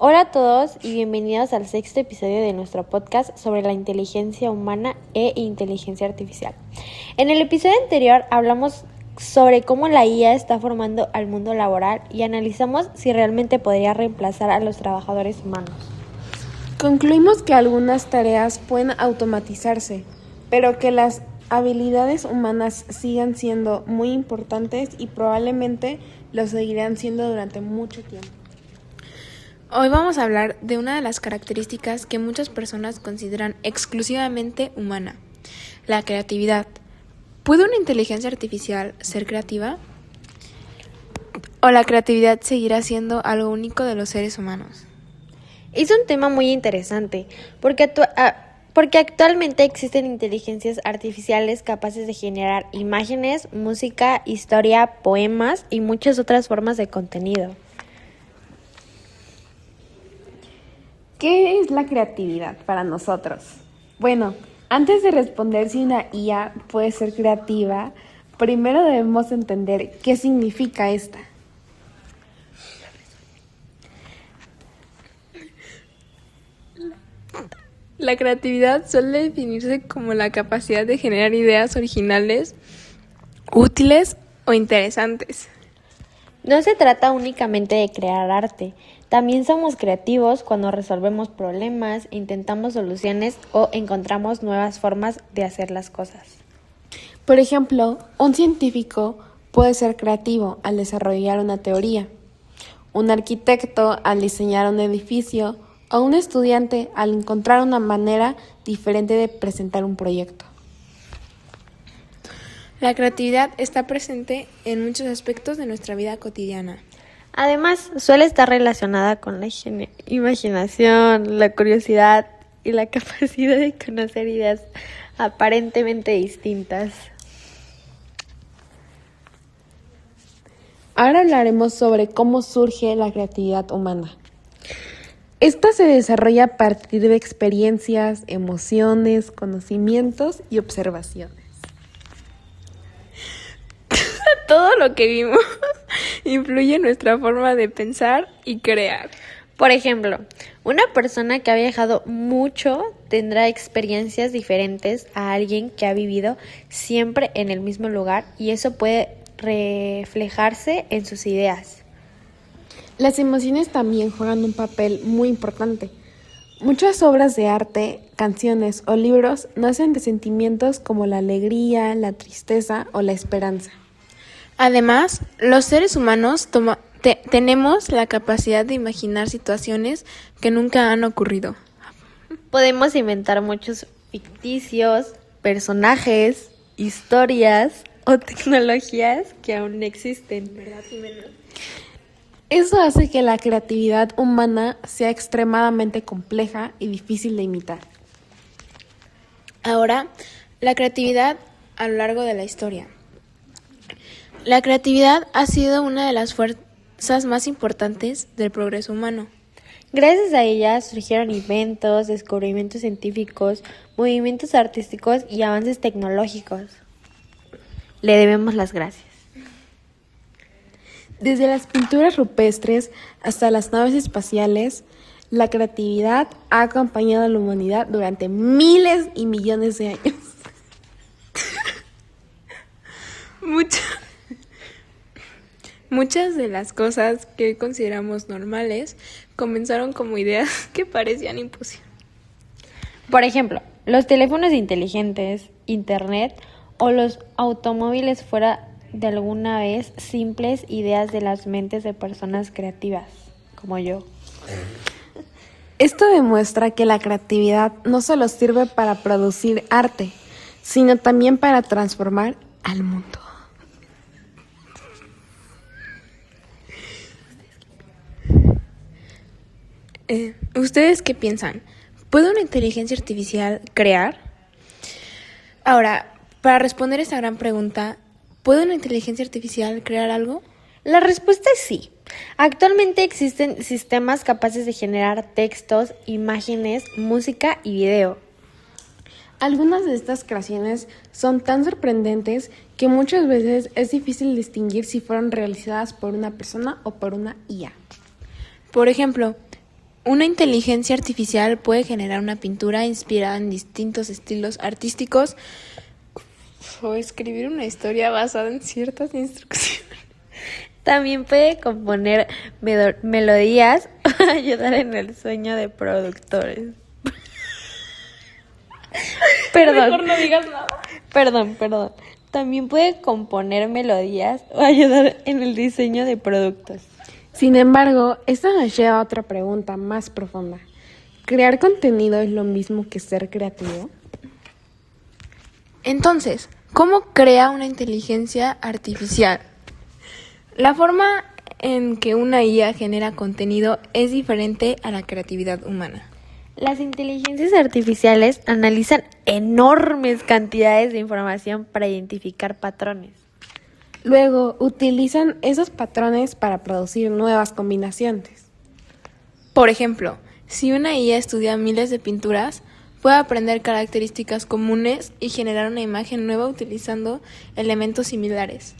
Hola a todos y bienvenidos al sexto episodio de nuestro podcast sobre la inteligencia humana e inteligencia artificial. En el episodio anterior hablamos sobre cómo la IA está formando al mundo laboral y analizamos si realmente podría reemplazar a los trabajadores humanos. Concluimos que algunas tareas pueden automatizarse, pero que las habilidades humanas sigan siendo muy importantes y probablemente lo seguirán siendo durante mucho tiempo. Hoy vamos a hablar de una de las características que muchas personas consideran exclusivamente humana, la creatividad. ¿Puede una inteligencia artificial ser creativa? ¿O la creatividad seguirá siendo algo único de los seres humanos? Es un tema muy interesante porque actualmente existen inteligencias artificiales capaces de generar imágenes, música, historia, poemas y muchas otras formas de contenido. ¿Qué es la creatividad para nosotros? Bueno, antes de responder si una IA puede ser creativa, primero debemos entender qué significa esta. La creatividad suele definirse como la capacidad de generar ideas originales, útiles o interesantes. No se trata únicamente de crear arte, también somos creativos cuando resolvemos problemas, intentamos soluciones o encontramos nuevas formas de hacer las cosas. Por ejemplo, un científico puede ser creativo al desarrollar una teoría, un arquitecto al diseñar un edificio o un estudiante al encontrar una manera diferente de presentar un proyecto. La creatividad está presente en muchos aspectos de nuestra vida cotidiana. Además, suele estar relacionada con la imaginación, la curiosidad y la capacidad de conocer ideas aparentemente distintas. Ahora hablaremos sobre cómo surge la creatividad humana. Esta se desarrolla a partir de experiencias, emociones, conocimientos y observaciones. Todo lo que vimos influye en nuestra forma de pensar y crear. Por ejemplo, una persona que ha viajado mucho tendrá experiencias diferentes a alguien que ha vivido siempre en el mismo lugar y eso puede reflejarse en sus ideas. Las emociones también juegan un papel muy importante. Muchas obras de arte, canciones o libros nacen de sentimientos como la alegría, la tristeza o la esperanza. Además, los seres humanos tenemos la capacidad de imaginar situaciones que nunca han ocurrido. Podemos inventar muchos ficticios, personajes, historias o tecnologías que aún no existen, ¿verdad, Jimena? Eso hace que la creatividad humana sea extremadamente compleja y difícil de imitar. Ahora, la creatividad a lo largo de la historia. La creatividad ha sido una de las fuerzas más importantes del progreso humano. Gracias a ella surgieron inventos, descubrimientos científicos, movimientos artísticos y avances tecnológicos. Le debemos las gracias. Desde las pinturas rupestres hasta las naves espaciales, la creatividad ha acompañado a la humanidad durante miles y millones de años. Muchas de las cosas que hoy consideramos normales comenzaron como ideas que parecían imposibles. Por ejemplo, los teléfonos inteligentes, internet o los automóviles fueron de alguna vez simples ideas de las mentes de personas creativas, como yo. Esto demuestra que la creatividad no solo sirve para producir arte, sino también para transformar al mundo. ¿Ustedes qué piensan? ¿Puede una inteligencia artificial crear? Ahora, para responder esta gran pregunta, ¿puede una inteligencia artificial crear algo? La respuesta es sí. Actualmente existen sistemas capaces de generar textos, imágenes, música y video. Algunas de estas creaciones son tan sorprendentes que muchas veces es difícil distinguir si fueron realizadas por una persona o por una IA. Por ejemplo, Una inteligencia artificial puede generar una pintura inspirada en distintos estilos artísticos o escribir una historia basada en ciertas instrucciones. También puede componer melodías o ayudar en el sueño de productores. Perdón. Mejor no digas nada. Perdón. También puede componer melodías o ayudar en el diseño de productos. Sin embargo, esto nos lleva a otra pregunta más profunda. ¿Crear contenido es lo mismo que ser creativo? Entonces, ¿cómo crea una inteligencia artificial? La forma en que una IA genera contenido es diferente a la creatividad humana. Las inteligencias artificiales analizan enormes cantidades de información para identificar patrones. Luego, utilizan esos patrones para producir nuevas combinaciones. Por ejemplo, si una IA estudia miles de pinturas, puede aprender características comunes y generar una imagen nueva utilizando elementos similares.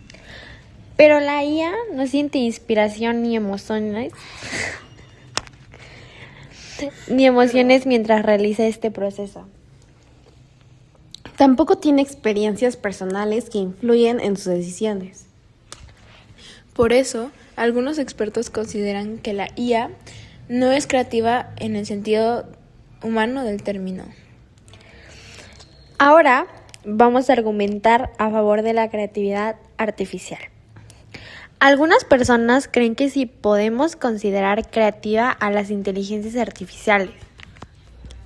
Pero la IA no siente inspiración ni emociones mientras realiza este proceso. Tampoco tiene experiencias personales que influyen en sus decisiones. Por eso, algunos expertos consideran que la IA no es creativa en el sentido humano del término. Ahora vamos a argumentar a favor de la creatividad artificial. Algunas personas creen que sí podemos considerar creativa a las inteligencias artificiales.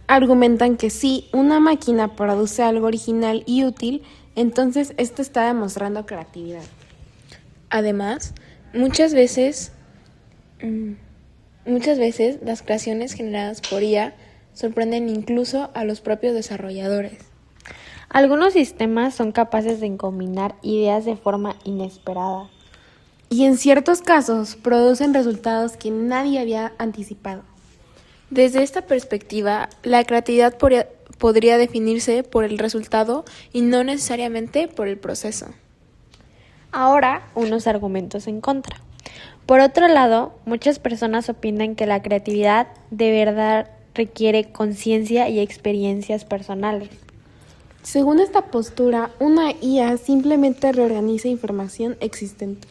Argumentan que si una máquina produce algo original y útil, entonces esto está demostrando creatividad. Además, muchas veces las creaciones generadas por IA sorprenden incluso a los propios desarrolladores. Algunos sistemas son capaces de combinar ideas de forma inesperada. Y en ciertos casos producen resultados que nadie había anticipado. Desde esta perspectiva, la creatividad podría definirse por el resultado y no necesariamente por el proceso. Ahora, unos argumentos en contra. Por otro lado, muchas personas opinan que la creatividad de verdad requiere conciencia y experiencias personales. Según esta postura, una IA simplemente reorganiza información existente.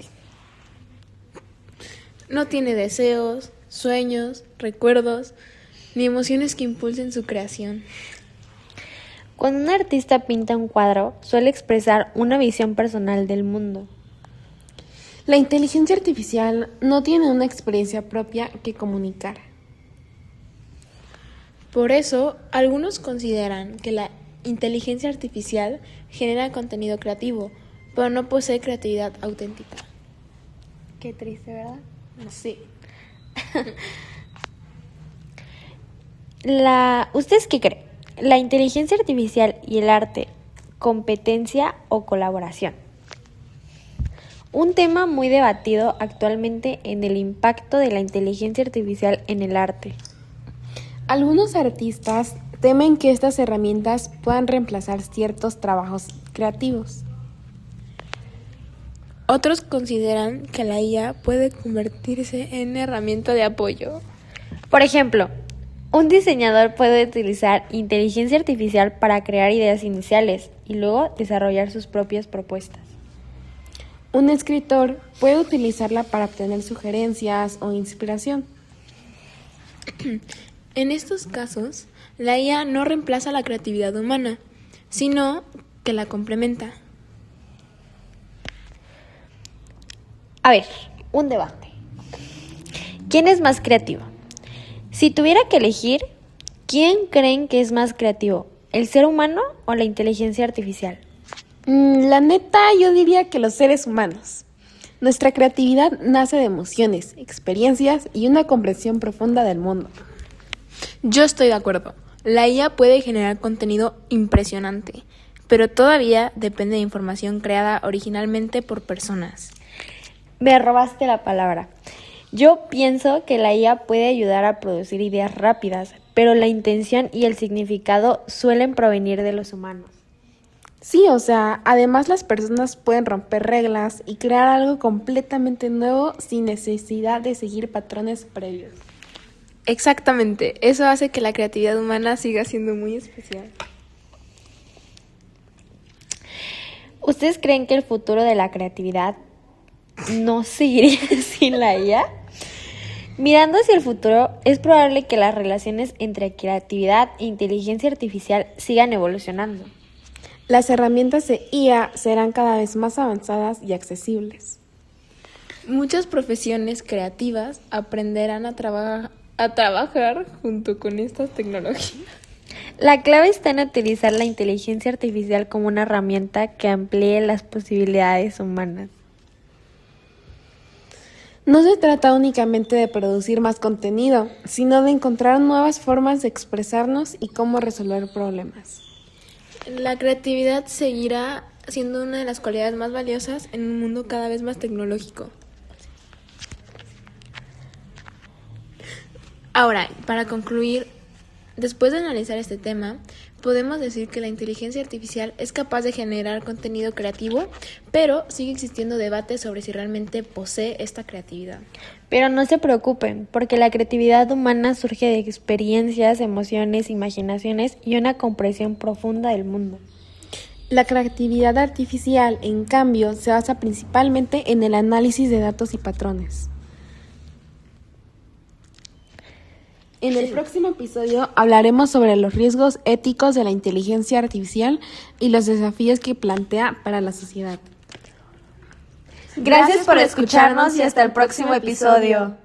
No tiene deseos, sueños, recuerdos, ni emociones que impulsen su creación. Cuando un artista pinta un cuadro, suele expresar una visión personal del mundo. La inteligencia artificial no tiene una experiencia propia que comunicar. Por eso, algunos consideran que la inteligencia artificial genera contenido creativo, pero no posee creatividad auténtica. Qué triste, ¿verdad? Sí. ¿Ustedes qué creen? ¿La inteligencia artificial y el arte, competencia o colaboración? Un tema muy debatido actualmente en el impacto de la inteligencia artificial en el arte. Algunos artistas temen que estas herramientas puedan reemplazar ciertos trabajos creativos. Otros consideran que la IA puede convertirse en herramienta de apoyo. Por ejemplo, un diseñador puede utilizar inteligencia artificial para crear ideas iniciales y luego desarrollar sus propias propuestas. Un escritor puede utilizarla para obtener sugerencias o inspiración. En estos casos, la IA no reemplaza la creatividad humana, sino que la complementa. A ver, un debate. ¿Quién es más creativo? Si tuviera que elegir, ¿quién creen que es más creativo? ¿El ser humano o la inteligencia artificial? La neta, yo diría que los seres humanos. Nuestra creatividad nace de emociones, experiencias y una comprensión profunda del mundo. Yo estoy de acuerdo. La IA puede generar contenido impresionante, pero todavía depende de información creada originalmente por personas. Me robaste la palabra. Yo pienso que la IA puede ayudar a producir ideas rápidas, pero la intención y el significado suelen provenir de los humanos. Sí, además las personas pueden romper reglas y crear algo completamente nuevo sin necesidad de seguir patrones previos. Exactamente, eso hace que la creatividad humana siga siendo muy especial. ¿Ustedes creen que el futuro de la creatividad no seguiría sin la IA? Mirando hacia el futuro, es probable que las relaciones entre creatividad e inteligencia artificial sigan evolucionando. Las herramientas de IA serán cada vez más avanzadas y accesibles. Muchas profesiones creativas aprenderán a trabajar junto con estas tecnologías. La clave está en utilizar la inteligencia artificial como una herramienta que amplíe las posibilidades humanas. No se trata únicamente de producir más contenido, sino de encontrar nuevas formas de expresarnos y cómo resolver problemas. La creatividad seguirá siendo una de las cualidades más valiosas en un mundo cada vez más tecnológico. Ahora, para concluir, después de analizar este tema, podemos decir que la inteligencia artificial es capaz de generar contenido creativo, pero sigue existiendo debate sobre si realmente posee esta creatividad. Pero no se preocupen, porque la creatividad humana surge de experiencias, emociones, imaginaciones y una comprensión profunda del mundo. La creatividad artificial, en cambio, se basa principalmente en el análisis de datos y patrones. En el próximo episodio hablaremos sobre los riesgos éticos de la inteligencia artificial y los desafíos que plantea para la sociedad. Gracias por escucharnos y hasta el próximo episodio.